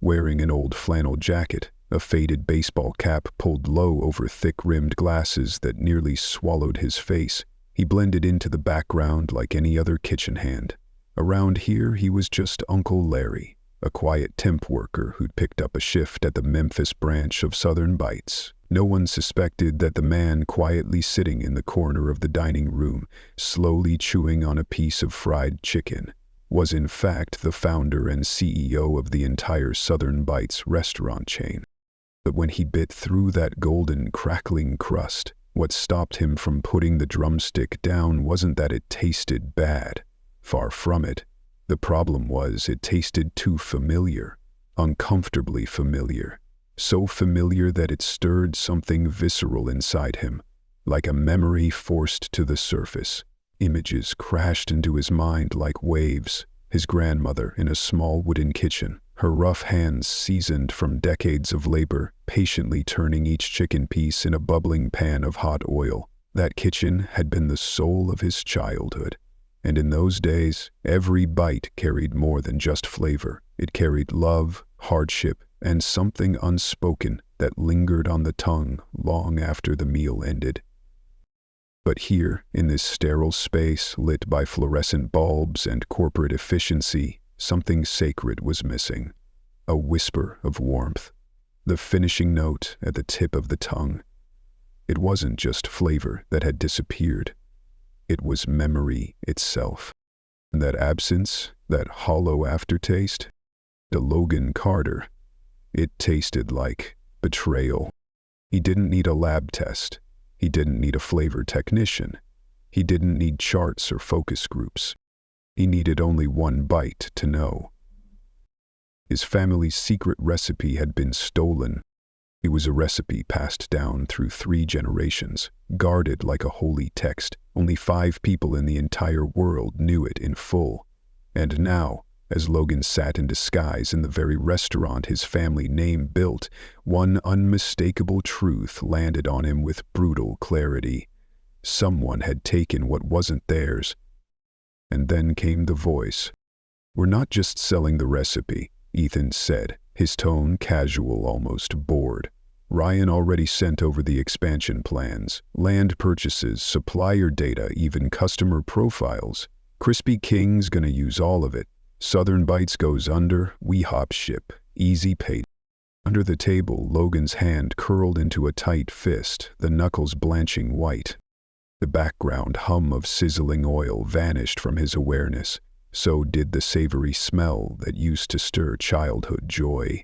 wearing an old flannel jacket, a faded baseball cap pulled low over thick-rimmed glasses that nearly swallowed his face. He blended into the background like any other kitchen hand. Around here, he was just Uncle Larry, a quiet temp worker who'd picked up a shift at the Memphis branch of Southern Bites. No one suspected that the man quietly sitting in the corner of the dining room, slowly chewing on a piece of fried chicken, was in fact the founder and CEO of the entire Southern Bites restaurant chain. But when he bit through that golden, crackling crust, what stopped him from putting the drumstick down wasn't that it tasted bad. Far from it. The problem was it tasted too familiar, uncomfortably familiar. So familiar that it stirred something visceral inside him, like a memory forced to the surface. Images crashed into his mind like waves. His grandmother in a small wooden kitchen, her rough hands seasoned from decades of labor, patiently turning each chicken piece in a bubbling pan of hot oil. That kitchen had been the soul of his childhood. And in those days, every bite carried more than just flavor. It carried love, hardship, and something unspoken that lingered on the tongue long after the meal ended. But here, in this sterile space lit by fluorescent bulbs and corporate efficiency, something sacred was missing. A whisper of warmth. The finishing note at the tip of the tongue. It wasn't just flavor that had disappeared. It was memory itself. And that absence, that hollow aftertaste, to Logan Carter, it tasted like betrayal. He didn't need a lab test. He didn't need a flavor technician. He didn't need charts or focus groups. He needed only one bite to know. His family's secret recipe had been stolen. It was a recipe passed down through 3 generations, guarded like a holy text. Only 5 people in the entire world knew it in full. And now, as Logan sat in disguise in the very restaurant his family name built, one unmistakable truth landed on him with brutal clarity. Someone had taken what wasn't theirs. And then came the voice. "We're not just selling the recipe," Ethan said, his tone casual, almost bored. "Ryan already sent over the expansion plans, land purchases, supplier data, even customer profiles. Crispy King's gonna use all of it. Southern Bites goes under, we hop ship. Easy pay." Under the table, Logan's hand curled into a tight fist, the knuckles blanching white. The background hum of sizzling oil vanished from his awareness. So did the savory smell that used to stir childhood joy.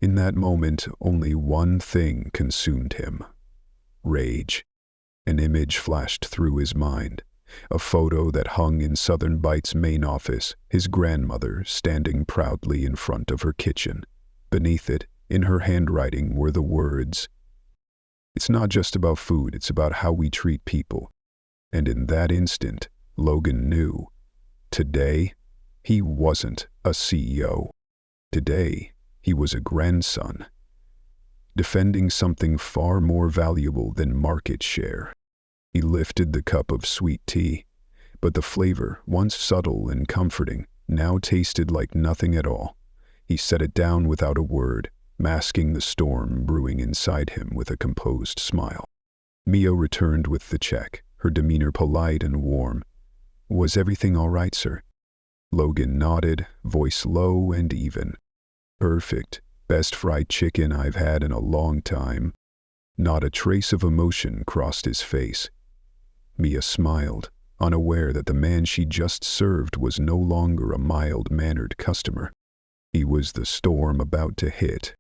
In that moment, only one thing consumed him. Rage. An image flashed through his mind. A photo that hung in Southern Bites' main office, his grandmother standing proudly in front of her kitchen. Beneath it, in her handwriting, were the words, "It's not just about food, it's about how we treat people." And in that instant, Logan knew. Today, he wasn't a CEO. Today, he was a grandson, defending something far more valuable than market share. He lifted the cup of sweet tea, but the flavor, once subtle and comforting, now tasted like nothing at all. He set it down without a word, masking the storm brewing inside him with a composed smile. Mia returned with the check, her demeanor polite and warm. "Was everything all right, sir?" Logan nodded, voice low and even. "Perfect. Best fried chicken I've had in a long time." Not a trace of emotion crossed his face. Mia smiled, unaware that the man she just served was no longer a mild-mannered customer. He was the storm about to hit.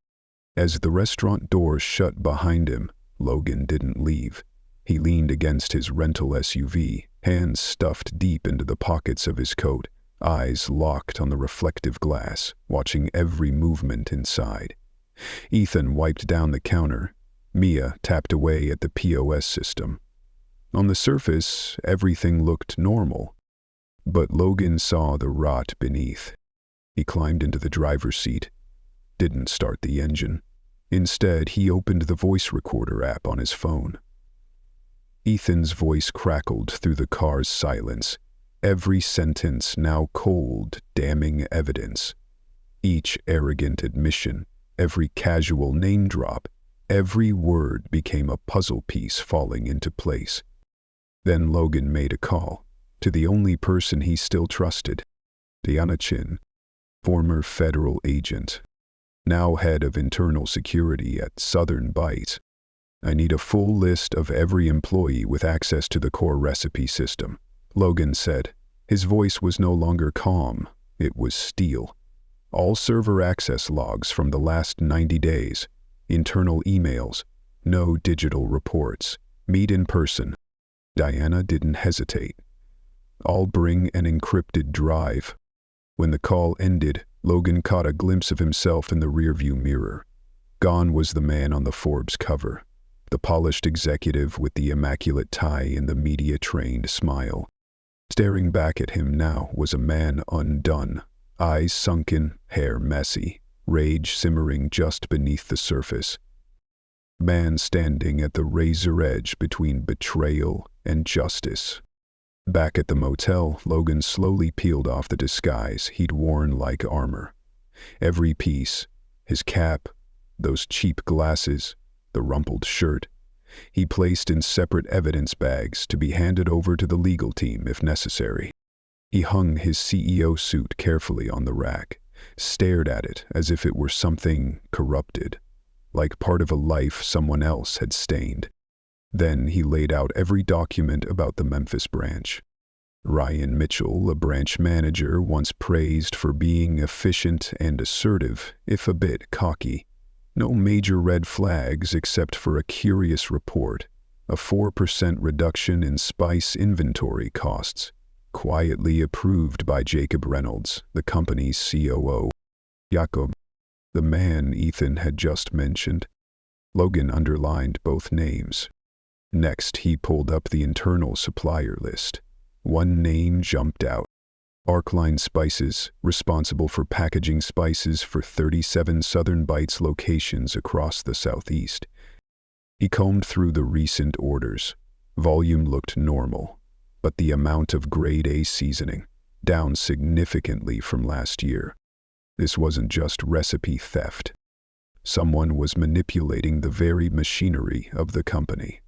As the restaurant doors shut behind him, Logan didn't leave. He leaned against his rental SUV, hands stuffed deep into the pockets of his coat, eyes locked on the reflective glass, watching every movement inside. Ethan wiped down the counter. Mia tapped away at the POS system. On the surface, everything looked normal, but Logan saw the rot beneath. He climbed into the driver's seat, didn't start the engine. Instead, he opened the voice recorder app on his phone. Ethan's voice crackled through the car's silence, every sentence now cold, damning evidence. Each arrogant admission, every casual name drop, every word became a puzzle piece falling into place. Then Logan made a call to the only person he still trusted, Diana Chin, former federal agent, now head of internal security at Southern Bites. "I need a full list of every employee with access to the core recipe system," Logan said. His voice was no longer calm, it was steel. "All server access logs from the last 90 days, internal emails, no digital reports, meet in person." Diana didn't hesitate. "I'll bring an encrypted drive." When the call ended, Logan caught a glimpse of himself in the rearview mirror. Gone was the man on the Forbes cover, the polished executive with the immaculate tie and the media-trained smile. Staring back at him now was a man undone, eyes sunken, hair messy, rage simmering just beneath the surface. Man standing at the razor edge between betrayal and justice. Back at the motel, Logan slowly peeled off the disguise he'd worn like armor. Every piece, his cap, those cheap glasses, the rumpled shirt, he placed in separate evidence bags to be handed over to the legal team if necessary. He hung his CEO suit carefully on the rack, stared at it as if it were something corrupted, like part of a life someone else had stained. Then he laid out every document about the Memphis branch. Ryan Mitchell, a branch manager once praised for being efficient and assertive, if a bit cocky. No major red flags except for a curious report, a 4% reduction in spice inventory costs, quietly approved by Jacob Reynolds, the company's COO. Jacob, the man Ethan had just mentioned. Logan underlined both names. Next, he pulled up the internal supplier list. One name jumped out. Arcline Spices, responsible for packaging spices for 37 Southern Bites locations across the Southeast. He combed through the recent orders. Volume looked normal, but the amount of grade A seasoning, down significantly from last year. This wasn't just recipe theft. Someone was manipulating the very machinery of the company,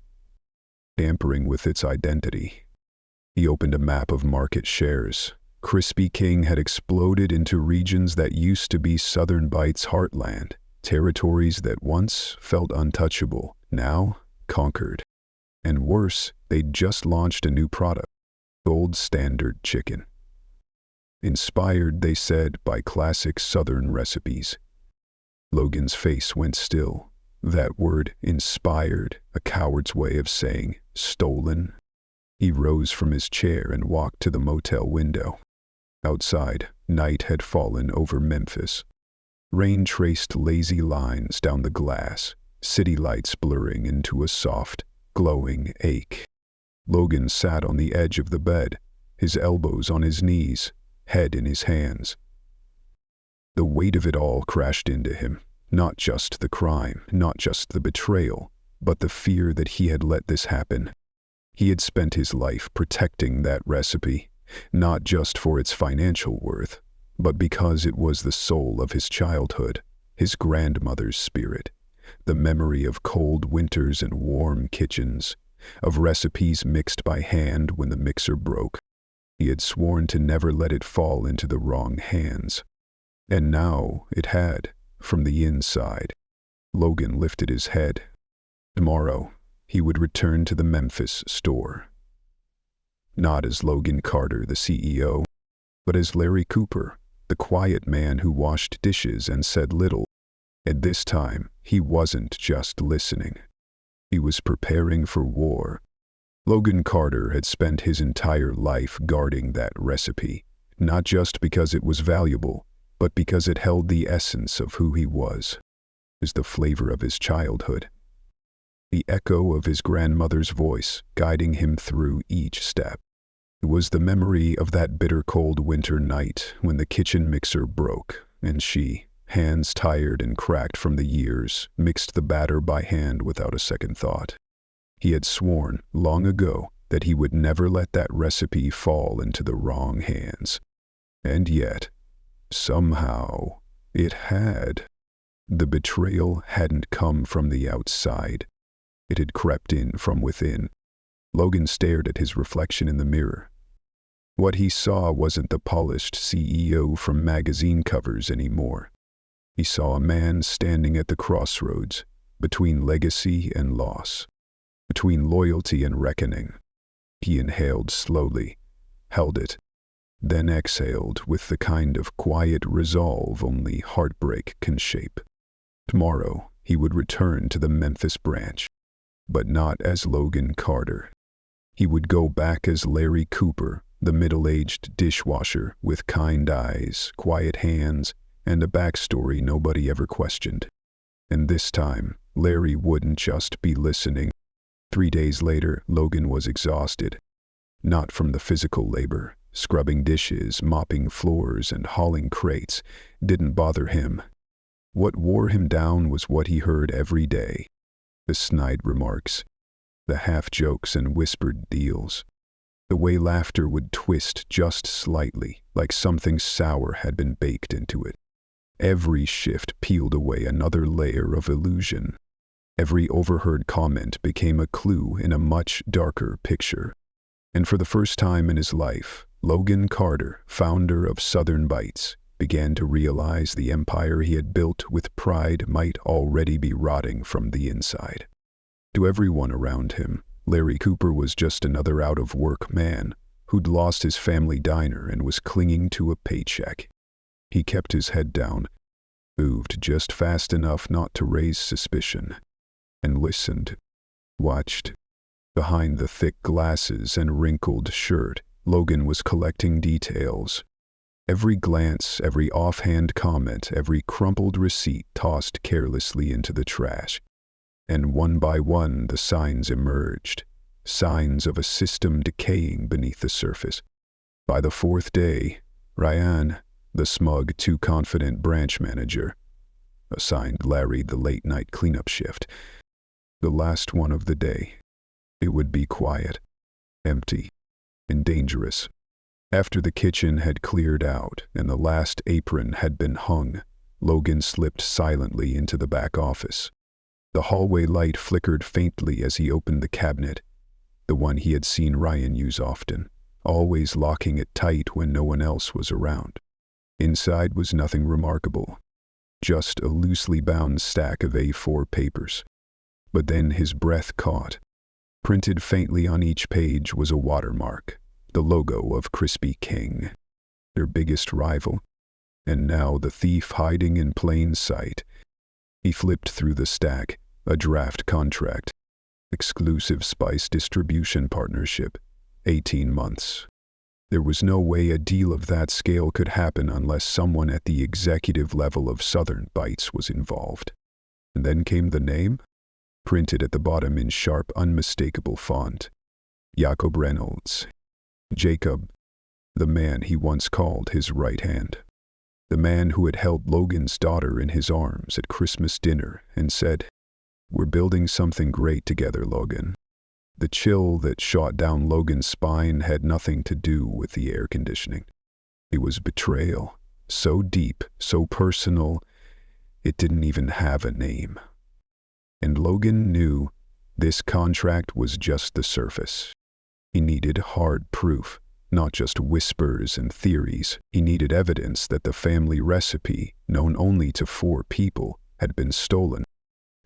tampering with its identity. He opened a map of market shares. Crispy King had exploded into regions that used to be Southern Bites' heartland, territories that once felt untouchable, now conquered. And worse, they'd just launched a new product, Gold Standard Chicken. Inspired, they said, by classic Southern recipes. Logan's face went still. That word, inspired, a coward's way of saying stolen. He rose from his chair and walked to the motel window. Outside, night had fallen over Memphis. Rain traced lazy lines down the glass, city lights blurring into a soft, glowing ache. Logan sat on the edge of the bed, his elbows on his knees, head in his hands. The weight of it all crashed into him. Not just the crime, not just the betrayal, but the fear that he had let this happen. He had spent his life protecting that recipe, not just for its financial worth, but because it was the soul of his childhood, his grandmother's spirit, the memory of cold winters and warm kitchens, of recipes mixed by hand when the mixer broke. He had sworn to never let it fall into the wrong hands. And now it had, from the inside. Logan lifted his head. Tomorrow, he would return to the Memphis store. Not as Logan Carter, the CEO, but as Larry Cooper, the quiet man who washed dishes and said little. And this time, he wasn't just listening. He was preparing for war. Logan Carter had spent his entire life guarding that recipe, not just because it was valuable, but because it held the essence of who he was. It was the flavor of his childhood, the echo of his grandmother's voice guiding him through each step. It was the memory of that bitter cold winter night when the kitchen mixer broke, and she, hands tired and cracked from the years, mixed the batter by hand without a second thought. He had sworn, long ago, that he would never let that recipe fall into the wrong hands. And yet, somehow, It had. The betrayal hadn't come from the outside. It had crept in from within. Logan stared at his reflection in the mirror. What he saw wasn't the polished CEO from magazine covers anymore. He saw a man standing at the crossroads, between legacy and loss, between loyalty and reckoning. He inhaled slowly, held it, then exhaled with the kind of quiet resolve only heartbreak can shape. Tomorrow, he would return to the Memphis branch, but not as Logan Carter. He would go back as Larry Cooper, the middle-aged dishwasher with kind eyes, quiet hands, and a backstory nobody ever questioned. And this time, Larry wouldn't just be listening. 3 days later, Logan was exhausted. Not from the physical labor. Scrubbing dishes, mopping floors, and hauling crates didn't bother him. What wore him down was what he heard every day. The snide remarks, the half-jokes and whispered deals. The way laughter would twist just slightly, like something sour had been baked into it. Every shift peeled away another layer of illusion. Every overheard comment became a clue in a much darker picture. And for the first time in his life, Logan Carter, founder of Southern Bites, began to realize the empire he had built with pride might already be rotting from the inside. To everyone around him, Larry Cooper was just another out-of-work man who'd lost his family diner and was clinging to a paycheck. He kept his head down, moved just fast enough not to raise suspicion, and listened, watched. Behind the thick glasses and wrinkled shirt, Logan was collecting details. Every glance, every offhand comment, every crumpled receipt tossed carelessly into the trash. And one by one the signs emerged, signs of a system decaying beneath the surface. By the 4th day, Ryan, the smug, too confident branch manager, assigned Larry the late-night cleanup shift. The last one of the day. It would be quiet, empty, and dangerous. After the kitchen had cleared out and the last apron had been hung, Logan slipped silently into the back office. The hallway light flickered faintly as he opened the cabinet, the one he had seen Ryan use often, always locking it tight when no one else was around. Inside was nothing remarkable, just a loosely bound stack of A4 papers. But then his breath caught. Printed faintly on each page was a watermark, the logo of Crispy King, their biggest rival, and now the thief hiding in plain sight. He flipped through the stack, a draft contract, exclusive spice distribution partnership, 18 months. There was no way a deal of that scale could happen unless someone at the executive level of Southern Bites was involved. And then came the name, printed at the bottom in sharp, unmistakable font. Jacob Reynolds. Jacob, the man he once called his right hand. The man who had held Logan's daughter in his arms at Christmas dinner and said, "We're building something great together, Logan." The chill that shot down Logan's spine had nothing to do with the air conditioning. It was betrayal, so deep, so personal, it didn't even have a name. And Logan knew this contract was just the surface. He needed hard proof. Not just whispers and theories. He needed evidence that the family recipe, known only to 4 people, had been stolen,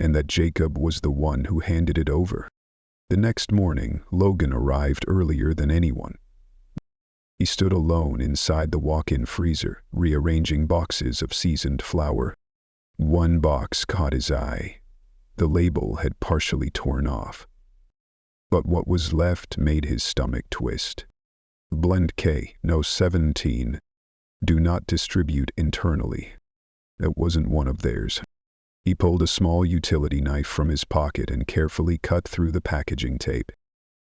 and that Jacob was the one who handed it over. The next morning, Logan arrived earlier than anyone. He stood alone inside the walk-in freezer, rearranging boxes of seasoned flour. One box caught his eye. The label had partially torn off. But what was left made his stomach twist. Blend K, no 17. Do not distribute internally. That wasn't one of theirs. He pulled a small utility knife from his pocket and carefully cut through the packaging tape.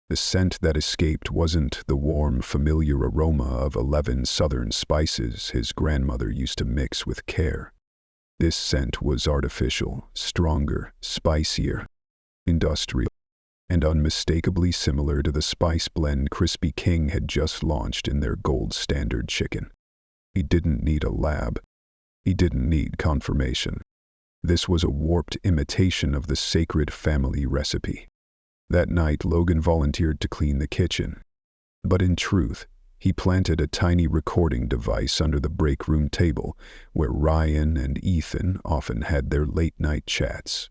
The scent that escaped wasn't the warm, familiar aroma of 11 Southern spices his grandmother used to mix with care. This scent was artificial, stronger, spicier, industrial, and unmistakably similar to the spice blend Crispy King had just launched in their gold standard chicken. He didn't need a lab. He didn't need confirmation. This was a warped imitation of the sacred family recipe. That night, Logan volunteered to clean the kitchen. But in truth, he planted a tiny recording device under the break room table where Ryan and Ethan often had their late-night chats.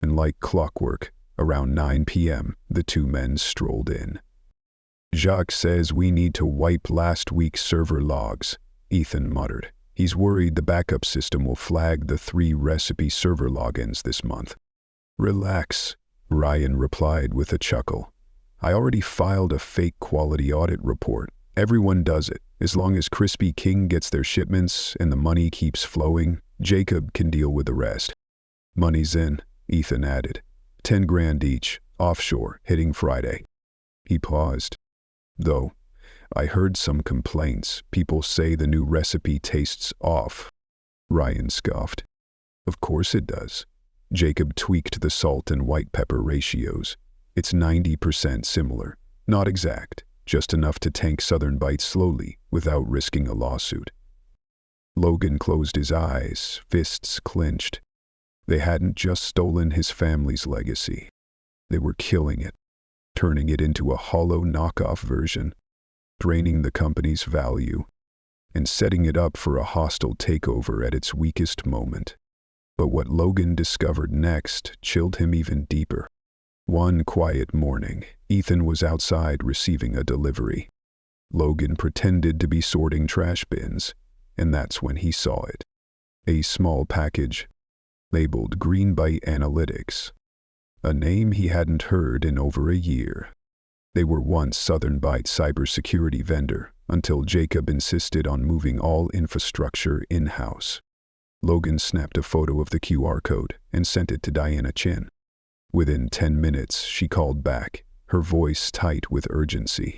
And like clockwork, around 9 p.m., the two men strolled in. "Jacques says we need to wipe last week's server logs," Ethan muttered. "He's worried the backup system will flag the 3 recipe server logins this month." "Relax," Ryan replied with a chuckle. "I already filed a fake quality audit report. Everyone does it. As long as Crispy King gets their shipments and the money keeps flowing, Jacob can deal with the rest." "Money's in," Ethan added. 10 grand each, offshore, hitting Friday." He paused. "Though, I heard some complaints. People say the new recipe tastes off." Ryan scoffed. "Of course it does." Jacob tweaked the salt and white pepper ratios. "It's 90% similar. Not exact, just enough to tank Southern Bites slowly without risking a lawsuit." Logan closed his eyes, fists clenched. They hadn't just stolen his family's legacy. They were killing it, turning it into a hollow knockoff version, draining the company's value, and setting it up for a hostile takeover at its weakest moment. But what Logan discovered next chilled him even deeper. One quiet morning, Ethan was outside receiving a delivery. Logan pretended to be sorting trash bins, and that's when he saw it. A small package, labeled Greenbite Analytics, a name he hadn't heard in over a year. They were once Southern Bite cybersecurity vendor, until Jacob insisted on moving all infrastructure in-house. Logan snapped a photo of the QR code and sent it to Diana Chin. Within 10 minutes, she called back, her voice tight with urgency.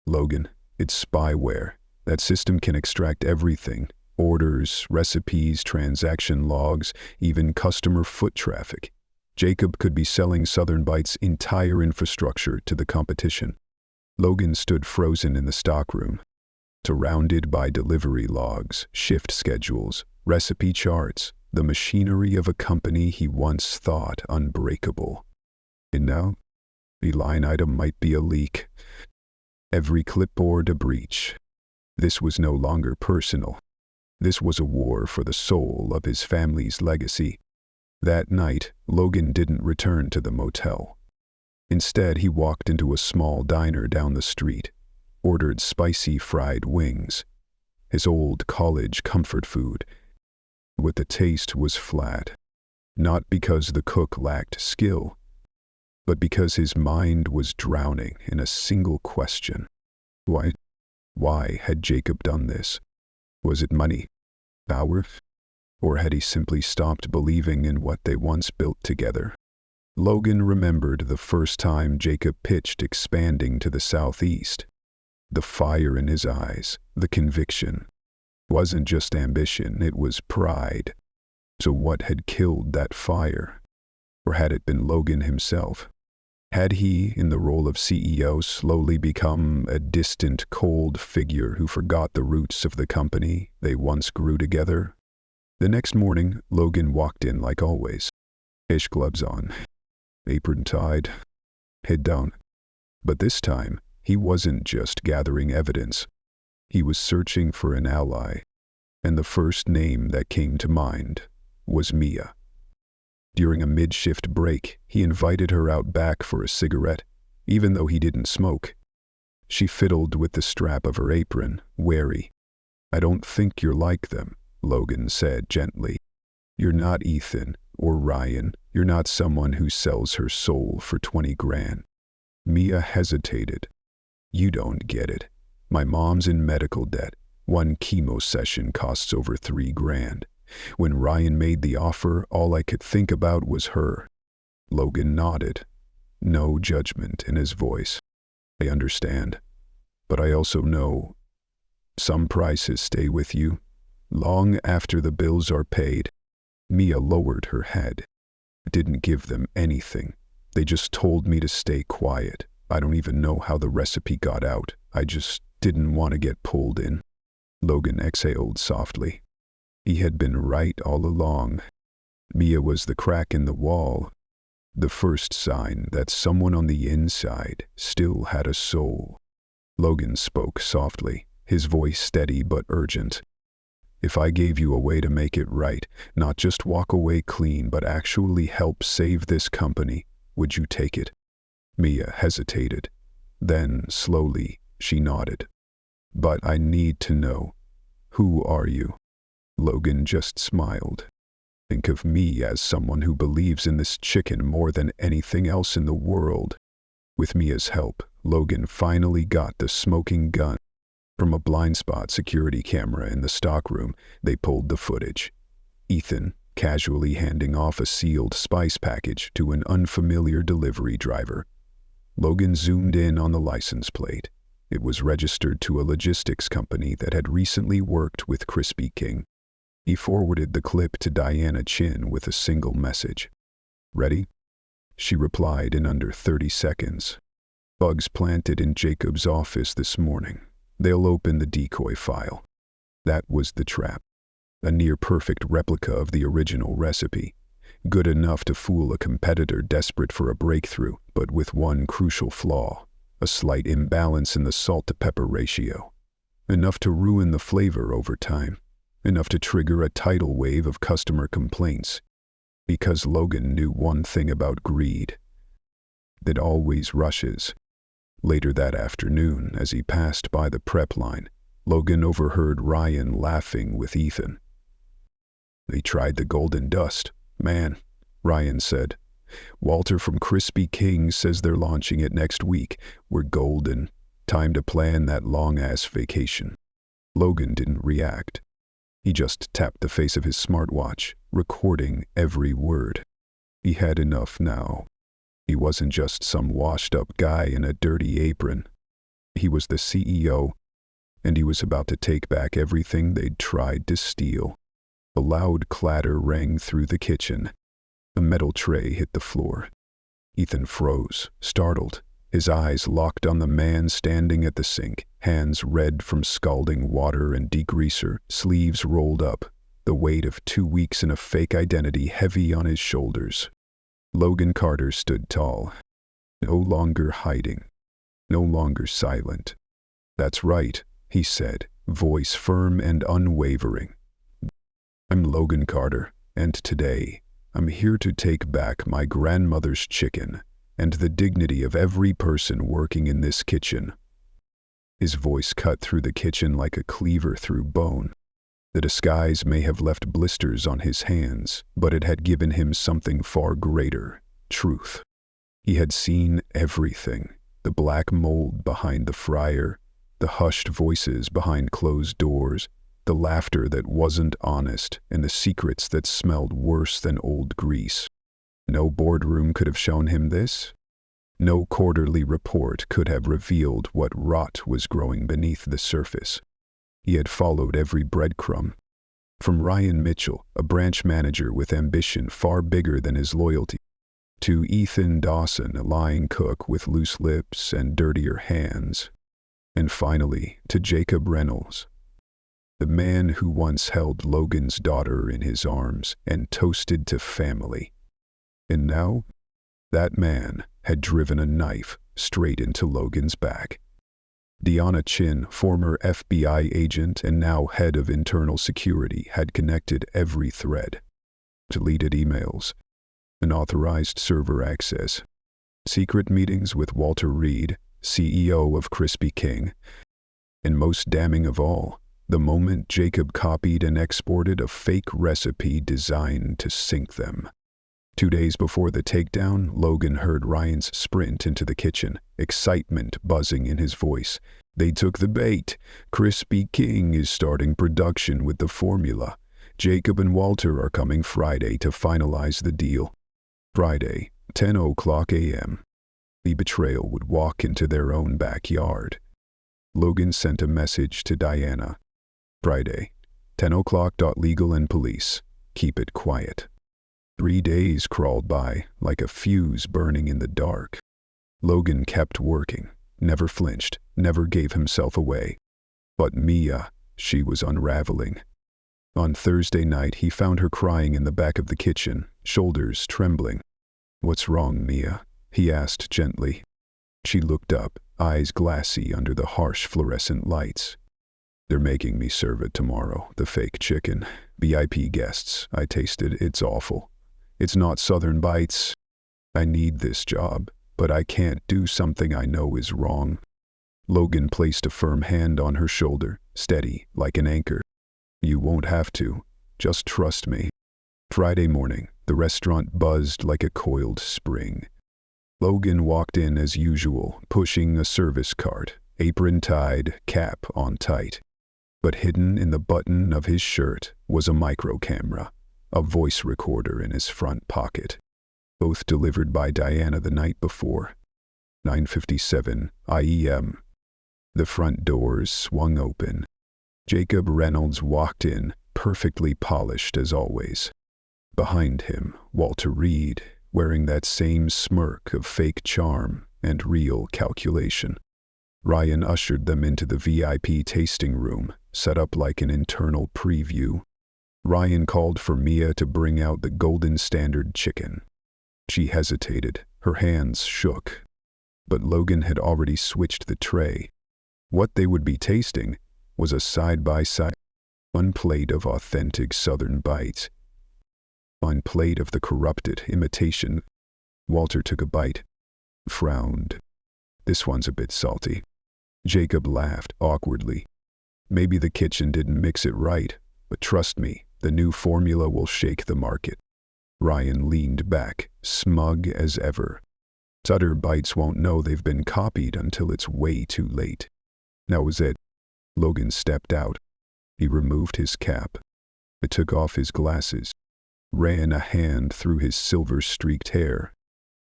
"Logan, it's spyware. That system can extract everything. Orders, recipes, transaction logs, even customer foot traffic. Jacob could be selling Southern Bite's entire infrastructure to the competition." Logan stood frozen in the stockroom, surrounded by delivery logs, shift schedules, recipe charts, the machinery of a company he once thought unbreakable. And now, the line item might be a leak. Every clipboard a breach. This was no longer personal. This was a war for the soul of his family's legacy. That night, Logan didn't return to the motel. Instead, he walked into a small diner down the street, ordered spicy fried wings, his old college comfort food. But the taste was flat, not because the cook lacked skill, but because his mind was drowning in a single question. Why had Jacob done this? Was it money? Power? Or had he simply stopped believing in what they once built together? Logan remembered the first time Jacob pitched expanding to the southeast. The fire in his eyes, the conviction. It wasn't just ambition, it was pride. So what had killed that fire? Or had it been Logan himself? Had he, in the role of CEO, slowly become a distant, cold figure who forgot the roots of the company they once grew together? The next morning, Logan walked in like always. Fish gloves on, apron tied, head down. But this time, he wasn't just gathering evidence. He was searching for an ally, and the first name that came to mind was Mia. During a mid-shift break, he invited her out back for a cigarette, even though he didn't smoke. She fiddled with the strap of her apron, wary. "I don't think you're like them," Logan said gently. "You're not Ethan or Ryan. You're not someone who sells her soul for 20 grand. Mia hesitated. "You don't get it. My mom's in medical debt. One chemo session costs over 3 grand. When Ryan made the offer, all I could think about was her." Logan nodded, no judgment in his voice. "I understand, but I also know some prices stay with you long after the bills are paid." Mia lowered her head. "I didn't give them anything. They just told me to stay quiet. I don't even know how the recipe got out. I just didn't want to get pulled in." Logan exhaled softly. He had been right all along. Mia was the crack in the wall, the first sign that someone on the inside still had a soul. Logan spoke softly, his voice steady but urgent. If I gave you a way to make it right, not just walk away clean but actually help save this company, would you take it? Mia hesitated. Then, slowly, she nodded. But I need to know. Who are you? Logan just smiled. Think of me as someone who believes in this chicken more than anything else in the world. With Mia's help, Logan finally got the smoking gun. From a blind spot security camera in the stockroom, they pulled the footage. Ethan casually handing off a sealed spice package to an unfamiliar delivery driver. Logan zoomed in on the license plate. It was registered to a logistics company that had recently worked with Crispy King. He forwarded the clip to Diana Chin with a single message. Ready? She replied in under 30 seconds. Bugs planted in Jacob's office this morning. They'll open the decoy file. That was the trap. A near-perfect replica of the original recipe. Good enough to fool a competitor desperate for a breakthrough, but with one crucial flaw. A slight imbalance in the salt-to-pepper ratio. Enough to ruin the flavor over time. Enough to trigger a tidal wave of customer complaints. Because Logan knew one thing about greed. It always rushes. Later that afternoon, as he passed by the prep line, Logan overheard Ryan laughing with Ethan. They tried the golden dust. Man, Ryan said. Walter from Crispy King says they're launching it next week. We're golden. Time to plan that long-ass vacation. Logan didn't react. He just tapped the face of his smartwatch, recording every word. He had enough now. He wasn't just some washed-up guy in a dirty apron. He was the CEO, and he was about to take back everything they'd tried to steal. A loud clatter rang through the kitchen. A metal tray hit the floor. Ethan froze, startled, his eyes locked on the man standing at the sink, hands red from scalding water and degreaser, sleeves rolled up, the weight of 2 weeks in a fake identity heavy on his shoulders. Logan Carter stood tall, no longer hiding, no longer silent. That's right, he said, voice firm and unwavering. I'm Logan Carter, and today, I'm here to take back my grandmother's chicken and the dignity of every person working in this kitchen. His voice cut through the kitchen like a cleaver through bone. The disguise may have left blisters on his hands, but it had given him something far greater, truth. He had seen everything, the black mold behind the fryer, the hushed voices behind closed doors, the laughter that wasn't honest, and the secrets that smelled worse than old grease. No boardroom could have shown him this. No quarterly report could have revealed what rot was growing beneath the surface. He had followed every breadcrumb. From Ryan Mitchell, a branch manager with ambition far bigger than his loyalty, to Ethan Dawson, a lying cook with loose lips and dirtier hands, and finally to Jacob Reynolds, the man who once held Logan's daughter in his arms and toasted to family. And now, that man had driven a knife straight into Logan's back. Diana Chin, former FBI agent and now head of internal security, had connected every thread. Deleted emails, unauthorized server access, secret meetings with Walter Reed, CEO of Crispy King, and most damning of all, the moment Jacob copied and exported a fake recipe designed to sink them. 2 days before the takedown, Logan heard Ryan's sprint into the kitchen, excitement buzzing in his voice. They took the bait. Crispy King is starting production with the formula. Jacob and Walter are coming Friday to finalize the deal. Friday, 10:00 a.m. The Betrayal would walk into their own backyard. Logan sent a message to Diana. Friday, 10:00. Legal and police. Keep it quiet. 3 days crawled by, like a fuse burning in the dark. Logan kept working, never flinched, never gave himself away. But Mia, she was unraveling. On Thursday night, he found her crying in the back of the kitchen, shoulders trembling. "What's wrong, Mia?" he asked gently. She looked up, eyes glassy under the harsh fluorescent lights. "They're making me serve it tomorrow, the fake chicken. VIP guests. I tasted, it's awful. It's not Southern Bites. I need this job, but I can't do something I know is wrong." Logan placed a firm hand on her shoulder, steady, like an anchor. "You won't have to. Just trust me." Friday morning, the restaurant buzzed like a coiled spring. Logan walked in as usual, pushing a service cart, apron tied, cap on tight. But hidden in the button of his shirt was a micro camera, a voice recorder in his front pocket. Both delivered by Diana the night before. 9:57 IEM. The front doors swung open. Jacob Reynolds walked in, perfectly polished as always. Behind him, Walter Reed, wearing that same smirk of fake charm and real calculation. Ryan ushered them into the VIP tasting room, set up like an internal preview. Ryan called for Mia to bring out the golden standard chicken. She hesitated, her hands shook. But Logan had already switched the tray. What they would be tasting was a side-by-side, one plate of authentic Southern Bites, one plate of the corrupted imitation. Walter took a bite, frowned. "This one's a bit salty." Jacob laughed awkwardly. "Maybe the kitchen didn't mix it right, but trust me, the new formula will shake the market." Ryan leaned back, smug as ever. Southern Bites won't know they've been copied until it's way too late. That was it. Logan stepped out. He removed his cap. He took off his glasses, ran a hand through his silver-streaked hair,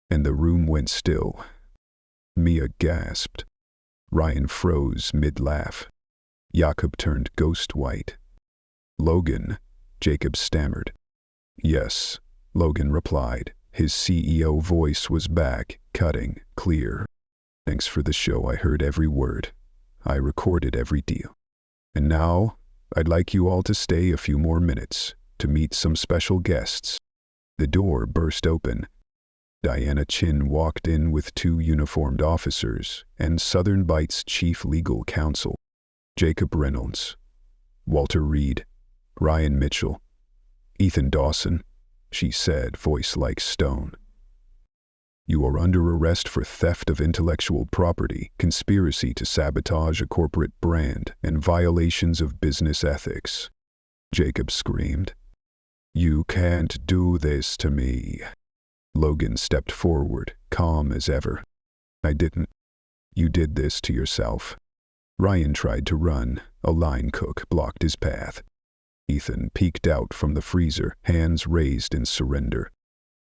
and the room went still. Mia gasped. Ryan froze mid-laugh. Jakob turned ghost white. "Logan," Jacob stammered. "Yes," Logan replied. His CEO voice was back, cutting, clear. "Thanks for the show. I heard every word. I recorded every deal. And now, I'd like you all to stay a few more minutes to meet some special guests." The door burst open. Diana Chin walked in with 2 uniformed officers and Southern Bites chief legal counsel, Jacob Reynolds, Walter Reed, Ryan Mitchell, Ethan Dawson, she said, voice like stone. "You are under arrest for theft of intellectual property, conspiracy to sabotage a corporate brand, and violations of business ethics." Jacob screamed. "You can't do this to me." Logan stepped forward, calm as ever. "I didn't. You did this to yourself." Ryan tried to run. A line cook blocked his path. Ethan peeked out from the freezer, hands raised in surrender.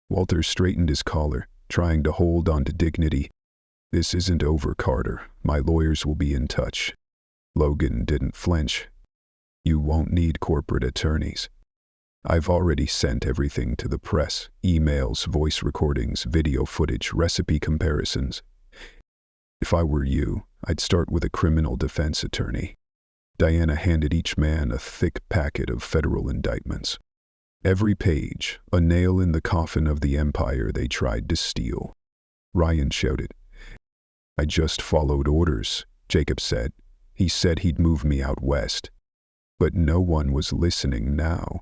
Walter straightened his collar, trying to hold on to dignity. "This isn't over, Carter. My lawyers will be in touch." Logan didn't flinch. "You won't need corporate attorneys. I've already sent everything to the press, emails, voice recordings, video footage, recipe comparisons. If I were you, I'd start with a criminal defense attorney." Diana handed each man a thick packet of federal indictments. Every page, a nail in the coffin of the empire they tried to steal. Ryan shouted. "I just followed orders," Jacob said. "He said he'd move me out west." But no one was listening now.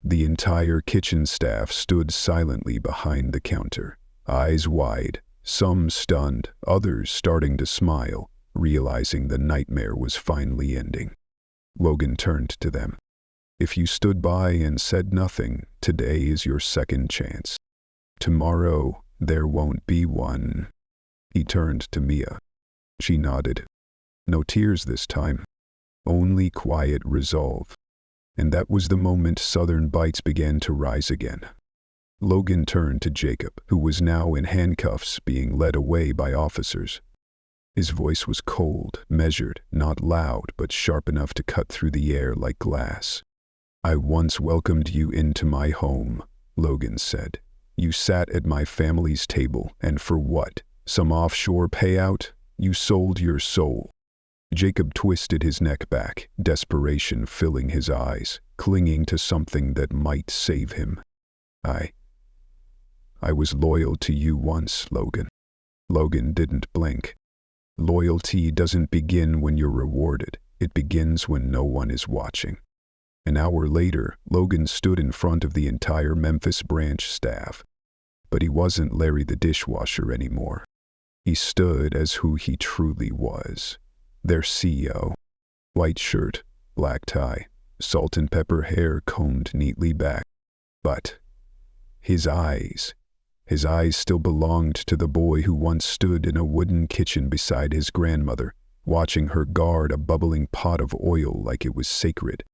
The entire kitchen staff stood silently behind the counter, eyes wide, some stunned, others starting to smile, realizing the nightmare was finally ending. Logan turned to them. "If you stood by and said nothing, today is your second chance. Tomorrow, there won't be one." He turned to Mia. She nodded. No tears this time. Only quiet resolve. And that was the moment Southern Bites began to rise again. Logan turned to Jacob, who was now in handcuffs being led away by officers. His voice was cold, measured, not loud, but sharp enough to cut through the air like glass. "I once welcomed you into my home," Logan said. "You sat at my family's table, and for what? Some offshore payout? You sold your soul." Jacob twisted his neck back, desperation filling his eyes, clinging to something that might save him. I was loyal to you once, Logan. Logan didn't blink. Loyalty doesn't begin when you're rewarded. It begins when no one is watching. An hour later, Logan stood in front of the entire Memphis branch staff. But he wasn't Larry the dishwasher anymore. He stood as who he truly was. Their CEO. White shirt, black tie, salt and pepper hair combed neatly back. But his eyes still belonged to the boy who once stood in a wooden kitchen beside his grandmother, watching her guard a bubbling pot of oil like it was sacred.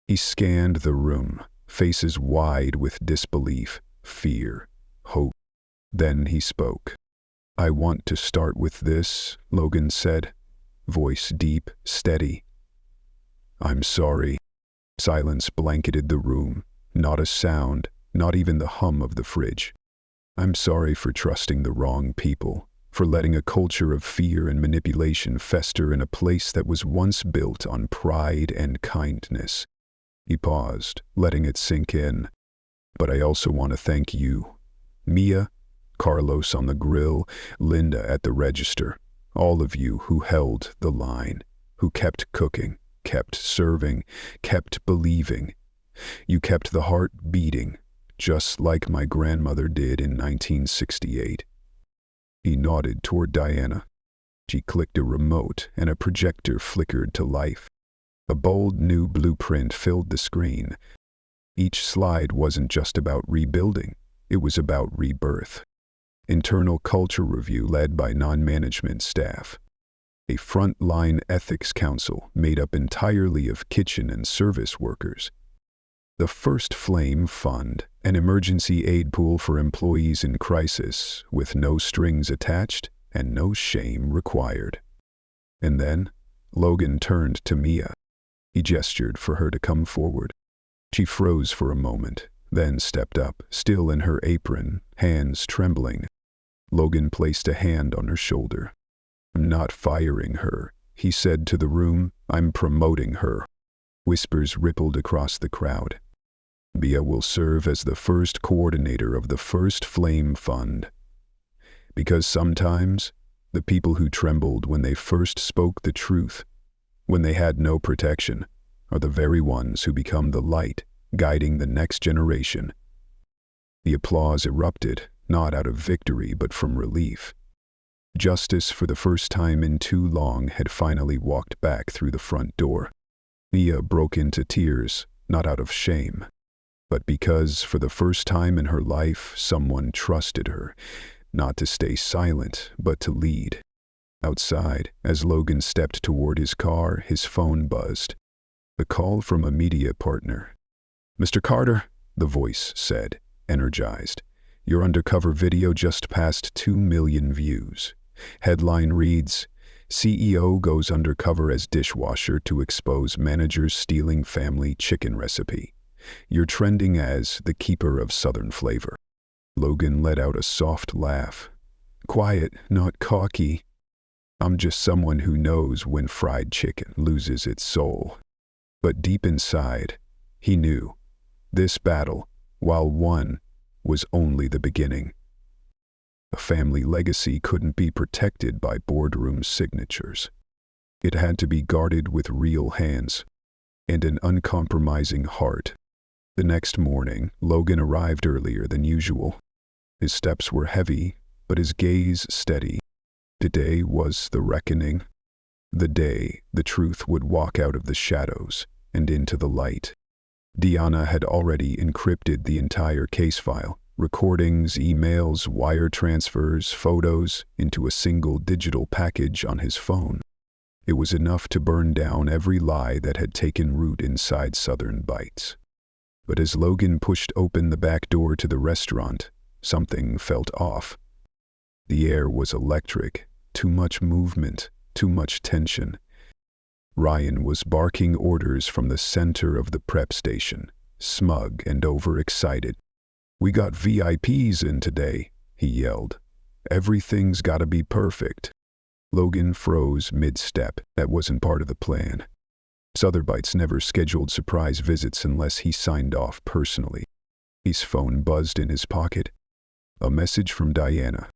He scanned the room, faces wide with disbelief, fear, hope. Then he spoke. "I want to start with this," Logan said, voice deep, steady. "I'm sorry." Silence blanketed the room, not a sound, not even the hum of the fridge. "I'm sorry for trusting the wrong people, for letting a culture of fear and manipulation fester in a place that was once built on pride and kindness." He paused, letting it sink in. "But I also want to thank you. Mia, Carlos on the grill, Linda at the register, all of you who held the line, who kept cooking, kept serving, kept believing. You kept the heart beating, just like my grandmother did in 1968. He nodded toward Diana. She clicked a remote and a projector flickered to life. A bold new blueprint filled the screen. Each slide wasn't just about rebuilding, it was about rebirth. Internal culture review led by non-management staff. A frontline ethics council made up entirely of kitchen and service workers. The First Flame Fund, an emergency aid pool for employees in crisis, with no strings attached and no shame required. And then, Logan turned to Mia. He gestured for her to come forward. She froze for a moment, then stepped up, still in her apron, hands trembling. Logan placed a hand on her shoulder. "I'm not firing her," he said to the room. "I'm promoting her." Whispers rippled across the crowd. "Mia will serve as the first coordinator of the First Flame Fund. Because sometimes, the people who trembled when they first spoke the truth, when they had no protection, are the very ones who become the light, guiding the next generation." The applause erupted, not out of victory but from relief. Justice, for the first time in too long, had finally walked back through the front door. Mia broke into tears, not out of shame, but because, for the first time in her life, someone trusted her, not to stay silent, but to lead. Outside, as Logan stepped toward his car, his phone buzzed. A call from a media partner. "Mr. Carter," the voice said, energized. "Your Undercover video just passed 2 million views. Headline reads, 'CEO goes undercover as dishwasher to expose managers stealing family chicken recipe. You're trending as the keeper of Southern flavor.'" Logan let out a soft laugh. "Quiet, not cocky. I'm just someone who knows when fried chicken loses its soul." But deep inside, he knew this battle, while won, was only the beginning. A family legacy couldn't be protected by boardroom signatures. It had to be guarded with real hands and an uncompromising heart. The next morning, Logan arrived earlier than usual. His steps were heavy, but his gaze steady. Today was the reckoning. The day the truth would walk out of the shadows and into the light. Diana had already encrypted the entire case file, recordings, emails, wire transfers, photos, into a single digital package on his phone. It was enough to burn down every lie that had taken root inside Southern Bites. But as Logan pushed open the back door to the restaurant, something felt off. The air was electric, too much movement, too much tension. Ryan was barking orders from the center of the prep station, smug and overexcited. "We got VIPs in today," he yelled. "Everything's gotta be perfect." Logan froze mid-step. That wasn't part of the plan. Sotheby's never scheduled surprise visits unless he signed off personally. His phone buzzed in his pocket. A message from Diana.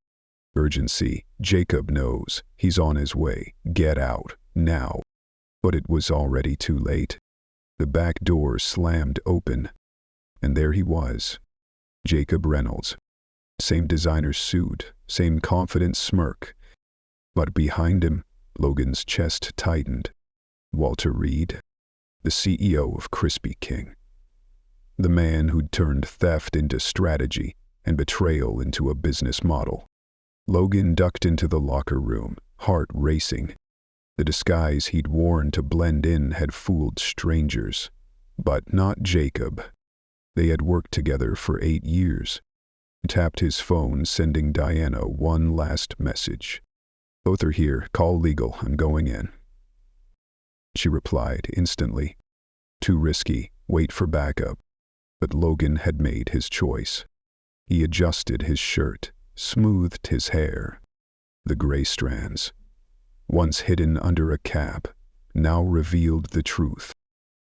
Urgency. Jacob knows. He's on his way. Get out. Now. But it was already too late. The back door slammed open. And there he was. Jacob Reynolds. Same designer suit, same confident smirk. But behind him, Logan's chest tightened. Walter Reed, the CEO of Krispy King. The man who'd turned theft into strategy and betrayal into a business model. Logan ducked into the locker room, heart racing. The disguise he'd worn to blend in had fooled strangers, but not Jacob. They had worked together for 8 years. He tapped his phone, sending Diana one last message. Both are here. Call legal. I'm going in. She replied instantly. Too risky. Wait for backup. But Logan had made his choice. He adjusted his shirt, smoothed his hair. The gray strands, once hidden under a cap, now revealed the truth.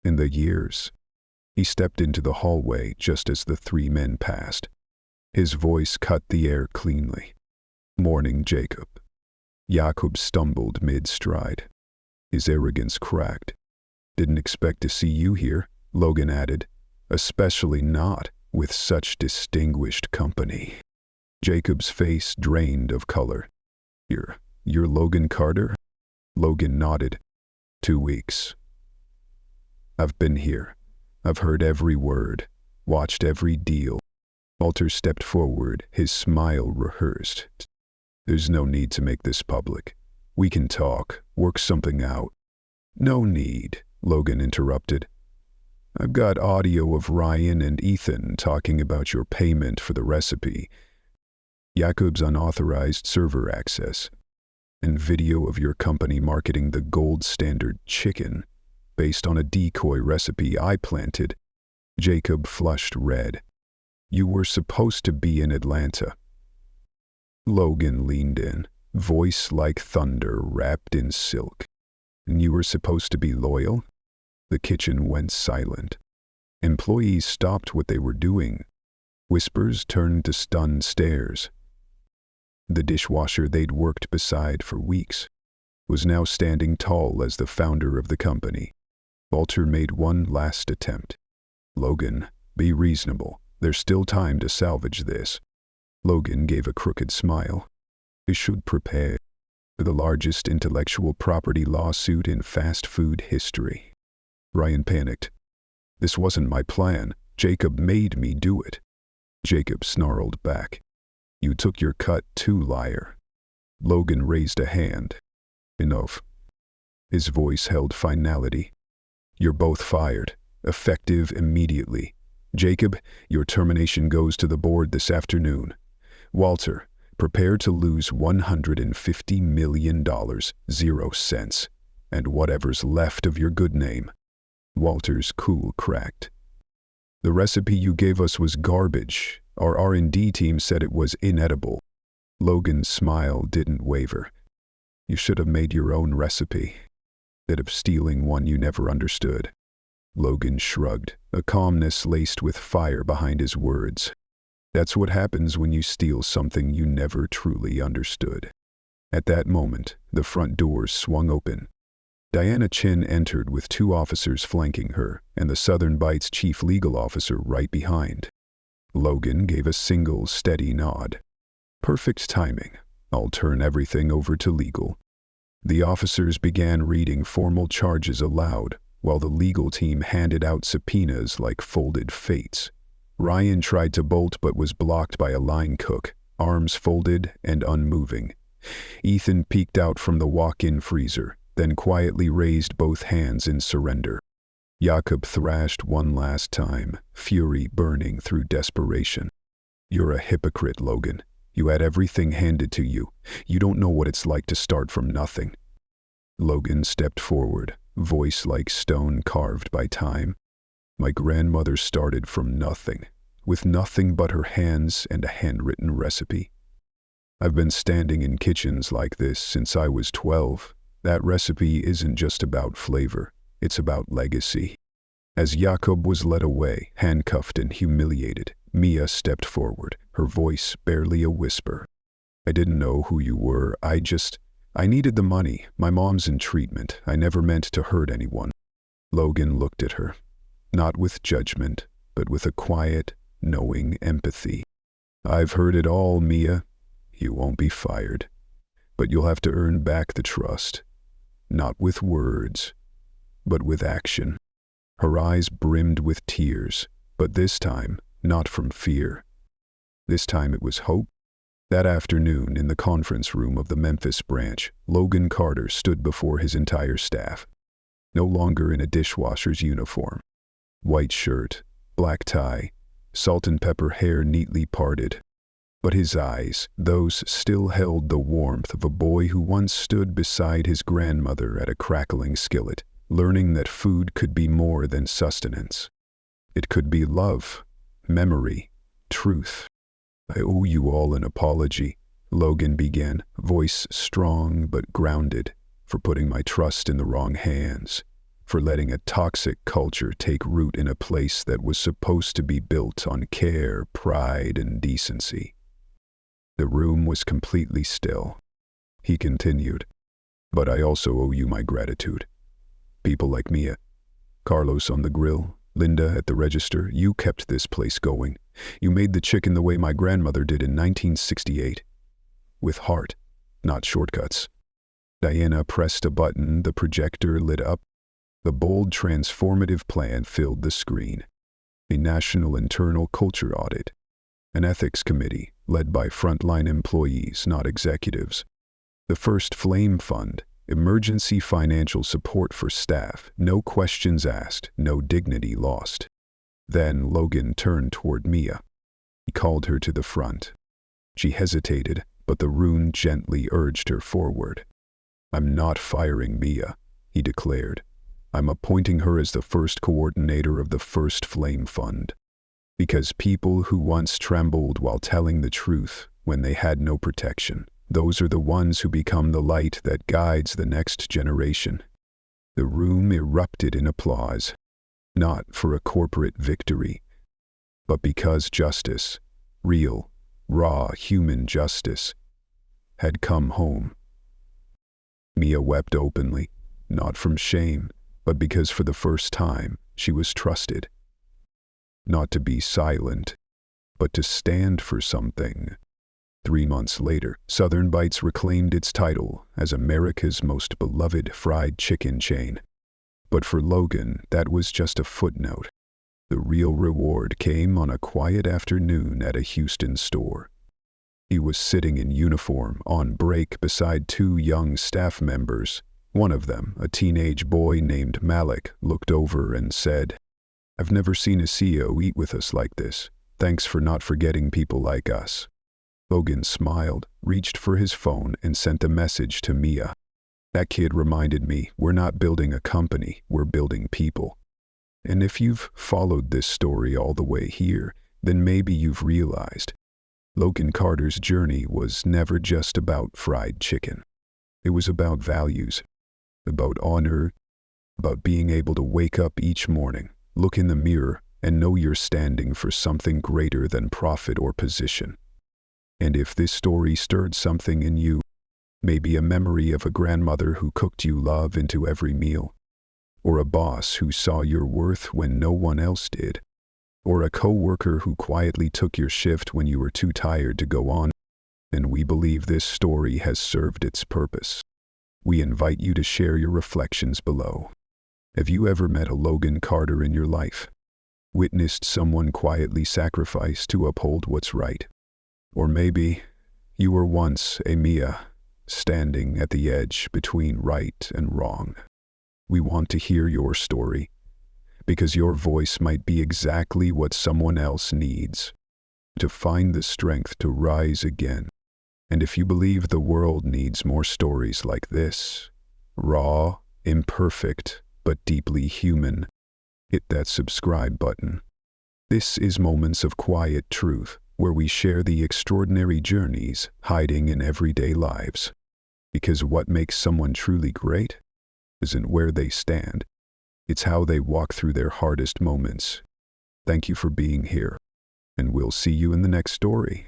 In the years, he stepped into the hallway just as the 3 men passed. His voice cut the air cleanly. Morning, Jacob. Jacob stumbled mid-stride. His arrogance cracked. Didn't expect to see you here, Logan added, especially not with such distinguished company. Jacob's face drained of color. You're Logan Carter? Logan nodded. 2 weeks. I've been here. I've heard every word, watched every deal. Walter stepped forward, his smile rehearsed. There's no need to make this public. We can talk, work something out. No need, Logan interrupted. I've got audio of Ryan and Ethan talking about your payment for the recipe, Jacob's unauthorized server access, and video of your company marketing the gold standard chicken based on a decoy recipe I planted. Jacob flushed red. You were supposed to be in Atlanta. Logan leaned in, voice like thunder wrapped in silk. And you were supposed to be loyal? The kitchen went silent. Employees stopped what they were doing. Whispers turned to stunned stares. The dishwasher they'd worked beside for weeks was now standing tall as the founder of the company. Walter made one last attempt. Logan, be reasonable. There's still time to salvage this. Logan gave a crooked smile. You should prepare for the largest intellectual property lawsuit in fast food history. Ryan panicked. This wasn't my plan. Jacob made me do it. Jacob snarled back. You took your cut too, liar. Logan raised a hand. Enough. His voice held finality. You're both fired, effective immediately. Jacob, your termination goes to the board this afternoon. Walter, prepare to lose $150 million, 0 cents, and whatever's left of your good name. Walter's cool cracked. The recipe you gave us was garbage. Our R&D team said it was inedible. Logan's smile didn't waver. You should have made your own recipe, instead of stealing one you never understood. Logan shrugged, a calmness laced with fire behind his words. That's what happens when you steal something you never truly understood. At that moment, the front doors swung open. Diana Chin entered with 2 officers flanking her, and the Southern Bites chief legal officer right behind. Logan gave a single, steady nod. Perfect timing. I'll turn everything over to legal. The officers began reading formal charges aloud, while the legal team handed out subpoenas like folded fates. Ryan tried to bolt but was blocked by a line cook, arms folded and unmoving. Ethan peeked out from the walk-in freezer, then quietly raised both hands in surrender. Jacob thrashed one last time, fury burning through desperation. You're a hypocrite, Logan. You had everything handed to you. You don't know what it's like to start from nothing. Logan stepped forward, voice like stone carved by time. My grandmother started from nothing, with nothing but her hands and a handwritten recipe. I've been standing in kitchens like this since I was 12. That recipe isn't just about flavor. It's about legacy. As Jakob was led away, handcuffed and humiliated, Mia stepped forward, her voice barely a whisper. I didn't know who you were. I needed the money. My mom's in treatment. I never meant to hurt anyone. Logan looked at her, not with judgment, but with a quiet, knowing empathy. I've heard it all, Mia. You won't be fired. But you'll have to earn back the trust. Not with words, but with action. Her eyes brimmed with tears, but this time, not from fear. This time it was hope. That afternoon, in the conference room of the Memphis branch, Logan Carter stood before his entire staff. No longer in a dishwasher's uniform. White shirt, black tie, salt and pepper hair neatly parted. But his eyes, those still held the warmth of a boy who once stood beside his grandmother at a crackling skillet, learning that food could be more than sustenance. It could be love, memory, truth. I owe you all an apology, Logan began, voice strong but grounded, for putting my trust in the wrong hands, for letting a toxic culture take root in a place that was supposed to be built on care, pride, and decency. The room was completely still. He continued, but I also owe you my gratitude. People like Mia, Carlos on the grill, Linda at the register, you kept this place going. You made the chicken the way my grandmother did in 1968. With heart, not shortcuts. Diana pressed a button, the projector lit up. The bold, transformative plan filled the screen. A national internal culture audit. An ethics committee, led by frontline employees, not executives. The first Flame Fund, emergency financial support for staff, no questions asked, no dignity lost. Then Logan turned toward Mia. He called her to the front. She hesitated, but the rune gently urged her forward. I'm not firing Mia, he declared. I'm appointing her as the first coordinator of the first Flame Fund. Because people who once trembled while telling the truth when they had no protection, those are the ones who become the light that guides the next generation. The room erupted in applause, not for a corporate victory, but because justice, real, raw human justice, had come home. Mia wept openly, not from shame, but because for the first time she was trusted. Not to be silent, but to stand for something. 3 months later, Southern Bites reclaimed its title as America's most beloved fried chicken chain. But for Logan, that was just a footnote. The real reward came on a quiet afternoon at a Houston store. He was sitting in uniform, on break beside 2 young staff members. One of them, a teenage boy named Malik, looked over and said, I've never seen a CEO eat with us like this. Thanks for not forgetting people like us. Logan smiled, reached for his phone, and sent a message to Mia. That kid reminded me, we're not building a company, we're building people. And if you've followed this story all the way here, then maybe you've realized Logan Carter's journey was never just about fried chicken. It was about values, about honor, about being able to wake up each morning, look in the mirror, and know you're standing for something greater than profit or position. And if this story stirred something in you, maybe a memory of a grandmother who cooked you love into every meal, or a boss who saw your worth when no one else did, or a coworker who quietly took your shift when you were too tired to go on, then we believe this story has served its purpose. We invite you to share your reflections below. Have you ever met a Logan Carter in your life? Witnessed someone quietly sacrifice to uphold what's right? Or maybe you were once a Mia, standing at the edge between right and wrong. We want to hear your story, because your voice might be exactly what someone else needs to find the strength to rise again. And if you believe the world needs more stories like this, raw, imperfect, but deeply human, hit that subscribe button. This is Moments of Quiet Truth, where we share the extraordinary journeys hiding in everyday lives. Because what makes someone truly great isn't where they stand, It's how they walk through their hardest moments. Thank you for being here, and we'll see you in the next story.